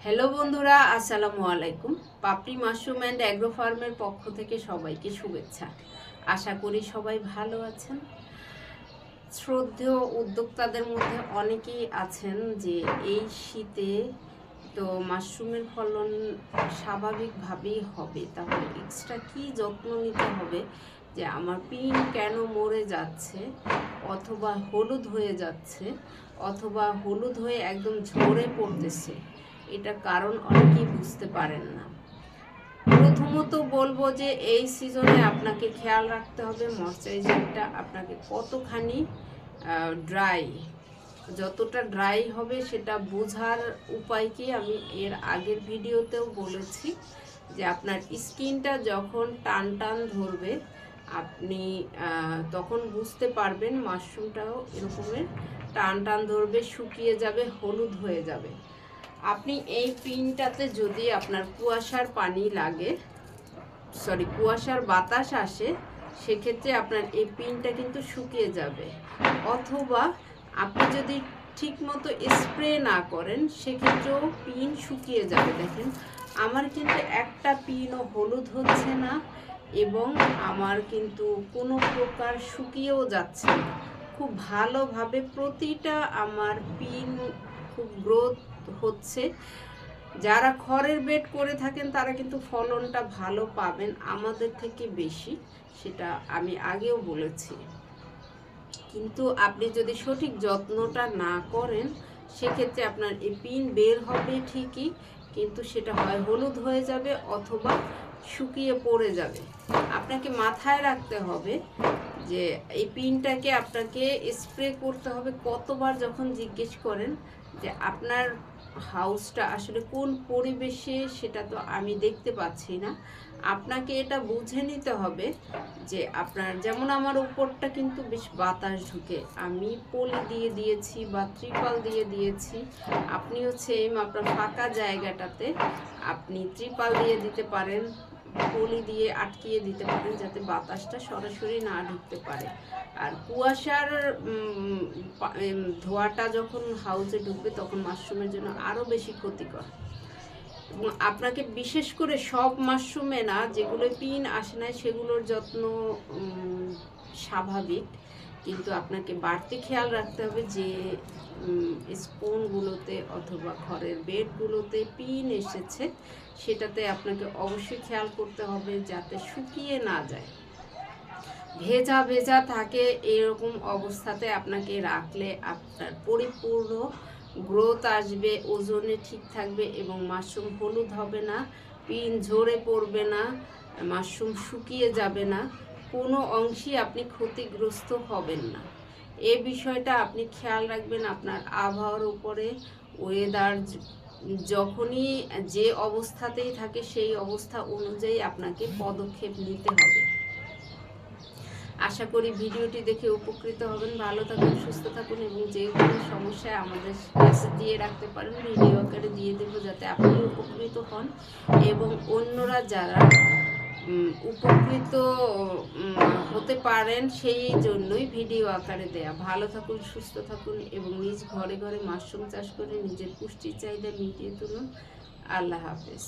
Hello বন্ধুরা, আসসালামু আলাইকুম। পাপড়ি মাশরুম অ্যান্ড অ্যাগ্রো ফার্মের পক্ষ থেকে সবাইকে শুভেচ্ছা। আশা করি সবাই ভালো আছেন। শ্রদ্ধেয় উদ্যোক্তাদের মধ্যে অনেকেই আছেন যে এই শীতে তো মাশরুমের ফলন স্বাভাবিকভাবেই হবে, তাহলে এক্সট্রা কি যত্ন নিতে হবে যে আমার পিন কেন মরে যাচ্ছে, অথবা হলুদ হয়ে যাচ্ছে, অথবা হলুদ হয়ে একদম ঝরে পড়তেছে। এটা কারণ অনেকেই বুঝতে পারেন না। প্রথমত বলবো যে এই সিজনে আপনাকে খেয়াল রাখতে হবে ময়শ্চারাইজারটা আপনাকে কতখানি ড্রাই, যতটা ড্রাই হবে সেটা বোঝার উপায় কি আমি এর আগের ভিডিওতেও বলেছি যে আপনার স্কিনটা যখন টান টান ধরবে আপনি তখন বুঝতে পারবেন মাশরুমটাও এরকমের টান টান ধরবে, শুকিয়ে যাবে, হলুদ হয়ে যাবে। আপনি এই পিনটাতে যদি আপনার কুয়াশার পানি লাগে, কুয়াশার বাতাস আসে, সেক্ষেত্রে আপনার এই পিনটা কিন্তু শুকিয়ে যাবে। অথবা আপনি যদি ঠিক মতো স্প্রে না করেন সেক্ষেত্রেও পিন শুকিয়ে যাবে। দেখেন আমার কিন্তু একটা পিনও হলুদ হচ্ছে না এবং আমার কিন্তু কোনো প্রকার শুকিয়েও যাচ্ছে না। খুব ভালোভাবে প্রতিটা আমার পিন খুব গ্রোথ হচ্ছে। যারা খড়ের বেড করে থাকেন তারা কিন্তু ফলনটা ভালো পাবেন আমাদের থেকে বেশি, সেটা আমি আগেও বলেছি। কিন্তু আপনি যদি সঠিক যত্নটা না করেন সেক্ষেত্রে আপনার এই পিন বের হবে ঠিকই, কিন্তু সেটা হয় হলুদ হয়ে যাবে অথবা শুকিয়ে পড়ে যাবে। আপনাকে মাথায় রাখতে হবে যে এই পিনটাকে আপনাকে স্প্রে করতে হবে কতবার। যখন জিজ্ঞেস করেন যে আপনার হাউসটা আসলে কোন পরিবেশে সেটা তো আমি দেখতে পাচ্ছি না, আপনাকে এটা বুঝে নিতে হবে যে আপনার, যেমন আমার উপরটা কিন্তু বেশ বাতাস ঢুকে, আমি পলি দিয়ে দিয়েছি বা ত্রিপাল দিয়ে দিয়েছি। আপনিও সেম আপনার ফাঁকা জায়গাটাতে আপনি ত্রিপাল দিয়ে দিতে পারেন, পলি দিয়ে আটকিয়ে দিতে পারেন যাতে বাতাসটা সরাসরি না ঢুকতে পারে। আর কুয়াশার ধোঁয়াটা যখন হাউসে ঢুকবে তখন মাশরুমের জন্য আরও বেশি ক্ষতিকর। এবং আপনাকে বিশেষ করে সব মাশরুমে না, যেগুলো পিন আসে না সেগুলোর যত্ন স্বাভাবিক, কিন্তু আপনাকে বাড়তি খেয়াল রাখতে হবে যে স্পুনগুলোতে অথবা ঘরের বেডগুলোতে পিন এসেছে সেটাতে আপনাকে অবশ্যই খেয়াল করতে হবে যাতে শুকিয়ে না যায়, ভেজা ভেজা থাকে। এরকম অবস্থাতে আপনাকে রাখলে আপনার পরিপূর্ণ গ্রোথ আসবে, ওজনে ঠিক থাকবে এবং মাশরুম হলুদ হবে না, পিন ঝরে পড়বে না, মাশরুম শুকিয়ে যাবে না, কোনো অংশেই আপনি ক্ষতিগ্রস্ত হবেন না। এই বিষয়টা আপনি খেয়াল রাখবেন আপনার আবহাওয়ার উপরে। ওয়েদার যখনই যে অবস্থাতেই থাকে সেই অবস্থা অনুযায়ী আপনাকে পদক্ষেপ নিতে হবে। আশা করি ভিডিওটি দেখে উপকৃত হবেন। ভালো থাকুন, সুস্থ থাকুন এবং যে কোনো সমস্যায় আমাদের কাছে দিয়ে রাখতে পারেন, ভিডিও আকারে দিয়ে দেবো যাতে আপনি উপকৃত হন এবং অন্যরা যারা উপকৃত হতে পারেন সেই জন্যই ভিডিও আকারে দেয়া। ভালো থাকুন, সুস্থ থাকুন এবং নিজ ঘরে ঘরে মাশরুম চাষ করে নিজের পুষ্টির চাহিদা মিটিয়ে তুলুন। আল্লাহ হাফেজ।